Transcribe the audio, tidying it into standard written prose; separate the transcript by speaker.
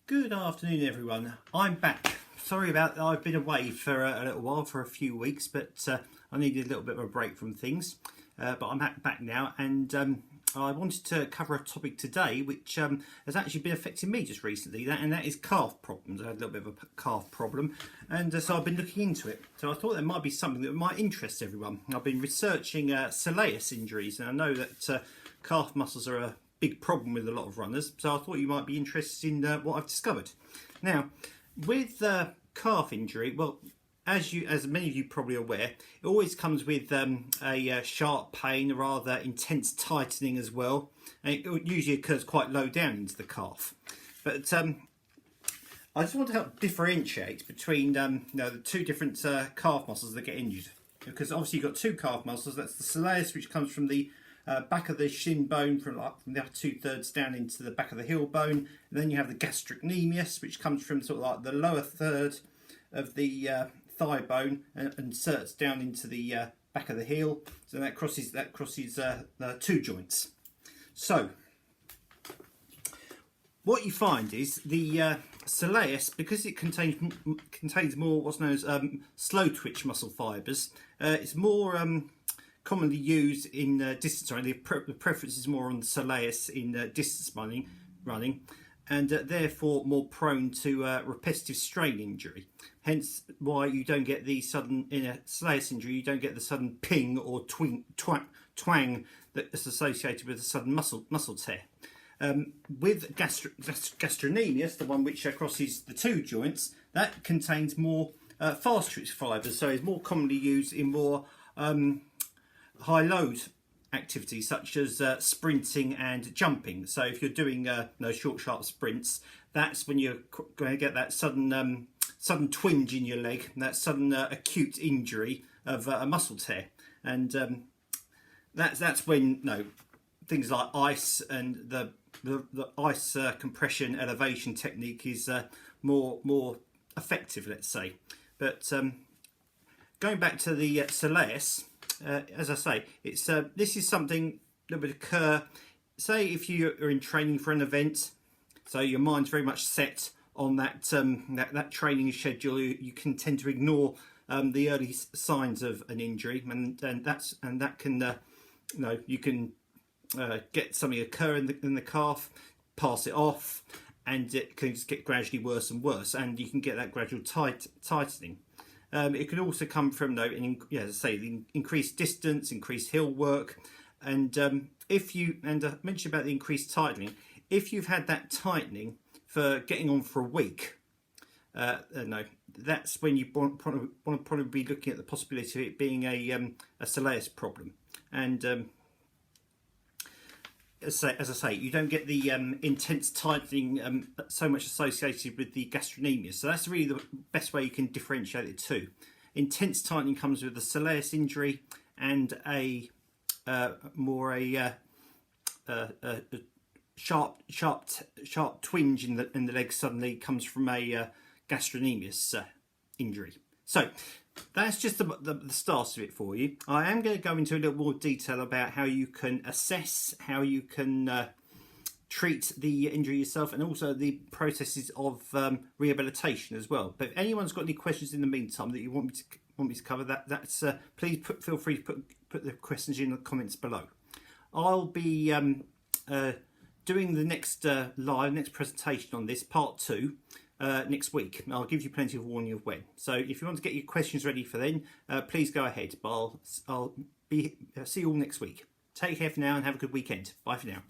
Speaker 1: Good afternoon, everyone. I'm back. Sorry about that. I've been away for a little while, for a few weeks, but I needed a little bit of a break from things. But I'm back now, and I wanted to cover a topic today which has actually been affecting me just recently, that is calf problems. I had a little bit of a calf problem, and so I've been looking into it. So I thought there might be something that might interest everyone. I've been researching Soleus injuries, and I know that calf muscles are a big problem with a lot of runners, so I thought you might be interested in what I've discovered. Now, with calf injury, well, as many of you probably are aware, it always comes with a sharp pain, a rather intense tightening as well, and it usually occurs quite low down into the calf. But I just want to help differentiate between the two different calf muscles that get injured, because obviously you've got two calf muscles. That's the soleus, which comes from the back of the shin bone, from the upper 2/3 down into the back of the heel bone, and then you have the gastrocnemius, which comes from sort of like the lower third of the thigh bone and inserts down into the back of the heel. So that crosses the two joints. So what you find is the soleus, because it contains more what's known as slow twitch muscle fibres. It's more commonly used in distance running. The preference is more on the soleus in distance running, and therefore more prone to repetitive strain injury. Hence why you don't get the sudden, in a soleus injury, you don't get the sudden ping or twang that's associated with a sudden muscle tear. With gastrocnemius, the one which crosses the two joints, that contains more fast twitch fibres, so it's more commonly used in more high load activities such as sprinting and jumping. So if you're doing short sharp sprints, that's when you're going to get that sudden twinge in your leg, that sudden acute injury of a muscle tear. And that's when things like ice and the ice compression elevation technique is more effective, let's say. But going back to the soleus, as I say, it's this is something that would occur, say, if you are in training for an event, so your mind's very much set on that that training schedule. You can tend to ignore the early signs of an injury, and that can you can get something occur in the calf, pass it off, and it can just get gradually worse and worse, and you can get that gradual tightening. It can also come from, as I say, the increased distance, increased hill work, and I mentioned about the increased tightening. If you've had that tightening for getting on for a week, that's when you want to probably be looking at the possibility of it being a soleus problem. And as I say, you don't get the intense tightening so much associated with the gastrocnemius. So that's really the best way you can differentiate the two. Intense tightening comes with the soleus injury, and a sharp twinge in the leg suddenly comes from a gastrocnemius injury. So that's just the start of it for you. I am going to go into a little more detail about how you can assess, how you can treat the injury yourself, and also the processes of rehabilitation as well. But if anyone's got any questions in the meantime that you want me to cover, that's please feel free to put the questions in the comments below. I'll be doing the next next presentation on this, part 2. Next week. I'll give you plenty of warning of when. So if you want to get your questions ready for then, please go ahead. But I'll see you all next week. Take care for now and have a good weekend. Bye for now.